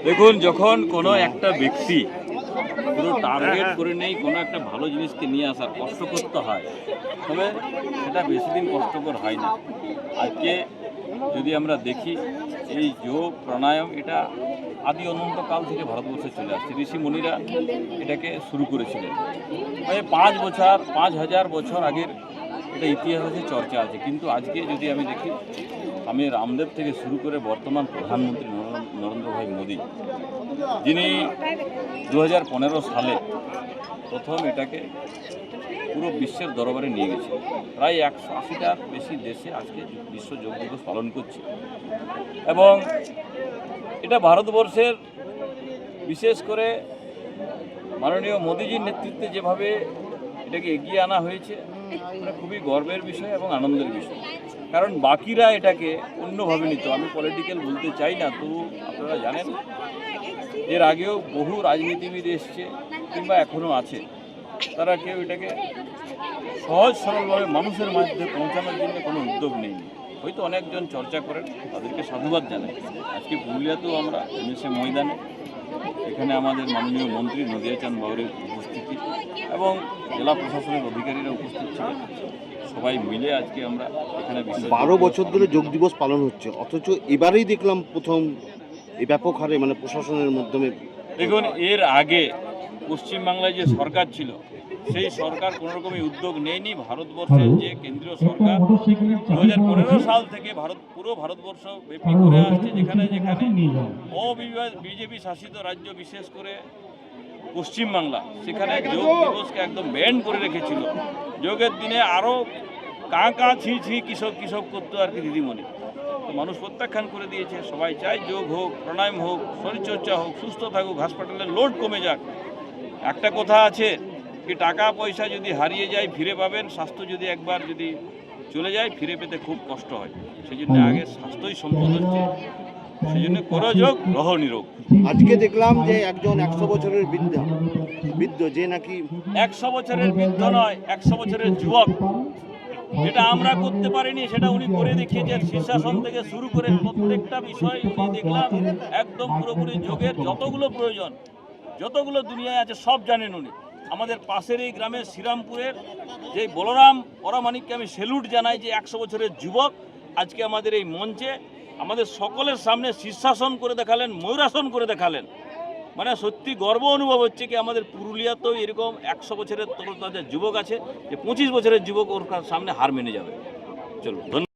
দেখুন, যখন কোনো একটা ব্যক্তি পুরো টার্গেট করে নেই কোনো একটা ভালো জিনিসকে নিয়ে আসার, কষ্ট করতে হয়, তবে সেটা বেশি দিন কষ্টকর হয় না। আজকে যদি আমরা দেখি, এই যোগ প্রাণায়াম এটা আদি অনন্তকাল থেকে ভারতবর্ষে চলে আসছে। ঋষি মুনিরা এটাকে শুরু করেছিলেন। প্রায় 5,000 বছর আগের এটা ইতিহাস আছে, চর্চা আছে। কিন্তু আজকে যদি আমি দেখি, আমি রামদেব থেকে শুরু করে বর্তমান প্রধানমন্ত্রী নরেন্দ্র ভাই মোদী, যিনি 2015 সালে প্রথম এটাকে পুরো বিশ্বের দরবারে নিয়ে গেছে। প্রায় 180টার বেশি দেশে আজকে বিশ্ব যোগ দিবস পালন করছে। এবং এটা ভারতবর্ষের বিশেষ করে মাননীয় মোদীজির নেতৃত্বে যেভাবে এটাকে এগিয়ে আনা হয়েছে, মানে খুবই গর্বের বিষয় এবং আনন্দের বিষয়। কারণ বাকিরা এটাকে অন্যভাবে নিত। আমি পলিটিক্যাল বলতে চাই না, তো আপনারা জানেন এর আগেও বহু রাজনীতিবিদ এসছে কিংবা এখনও আছে, তারা কেউ এটাকে সহজ সরলভাবে মানুষের মধ্যে পৌঁছানোর জন্য কোনো উদ্যোগ নেয়নি। হয়তো অনেকজন চর্চা করেন, তাদেরকে সাধুবাদ জানাই। আজকে পুরুলিয়াতেও আমরা এমএসএ ময়দানে, এখানে আমাদের মাননীয় মন্ত্রী নদিয়া চাঁদ বাউরের উপস্থিতি এবং জেলা প্রশাসনের অধিকারীরা উপস্থিত ছিলেন। সবাই মিলে আজকে আমরা এখানে 12 বছর ধরে যোগ দিবস পালন হচ্ছে, অথচ এবারেই দেখলাম প্রথম এই ব্যাপক হারে মানে প্রশাসনের মাধ্যমে। দেখুন, এর আগে পশ্চিমবাংলায় যে সরকার ছিল, সেই সরকার কোনো রকমই উদ্যোগ নেয়নি। ভারতবর্ষের যে কেন্দ্রীয় সরকার 2015 সাল থেকে পুরো ভারতবর্ষ ব্যাপী করে আসছে, যেখানে যেখানে বিজেপি শাসিত রাজ্য, বিশেষ করে পশ্চিমবাংলা, সেখানে যোগ দিবসকে একদম ব্যান করে রেখেছিল। যোগের দিনে আরও কাঁ ছি কিসব করতো আর কি দিদিমণি, তো মানুষ প্রত্যাখ্যান করে দিয়েছে। সবাই চায় যোগ হোক, প্রাণায়াম হোক, শরীরচর্চা হোক, সুস্থ থাকুক, হাসপাতালের লোড কমে যাক। একটা কথা আছে কি, টাকা পয়সা যদি হারিয়ে যায় ফিরে পাবেন, স্বাস্থ্য যদি একবার যদি চলে যায় ফিরে পেতে খুব কষ্ট হয়। সেই জন্য আগে স্বাস্থ্যই সম্পদ হচ্ছে, সেই জন্য করো যোগ, রহ নিরোগ। আজকে দেখলাম যে একজন 100 বছরের বৃদ্ধ যে নাকি 100 বছরের বৃদ্ধ নয়, 100 বছরের যুবক। যেটা আমরা করতে পারিনি সেটা উনি করে দেখিয়েছেন। শীর্ষাসন থেকে শুরু করে প্রত্যেকটা বিষয় উনি দেখলাম একদম পুরোপুরি যোগের যতগুলো প্রয়োজন, যতগুলো দুনিয়ায় আছে সব জানেন উনি। আমাদের পাশের এই গ্রামের শ্রীরামপুরের যে বলরাম পরামানিককে আমি স্যালুট জানাই, যে 100 বছরের যুবক আজকে আমাদের এই মঞ্চে আমাদের সকলের সামনে শীর্ষাসন করে দেখালেন, ময়ূরাসন করে দেখালেন। মানে সত্যি গর্ব অনুভব হচ্ছে কি আমাদের পুরুলিয়াতেও এরকম 100 বছরের তরতাজা যুবক আছে, যে 25 বছরের যুবক ওর সামনে হার মেনে যাবে। চলুন, ধন্যবাদ।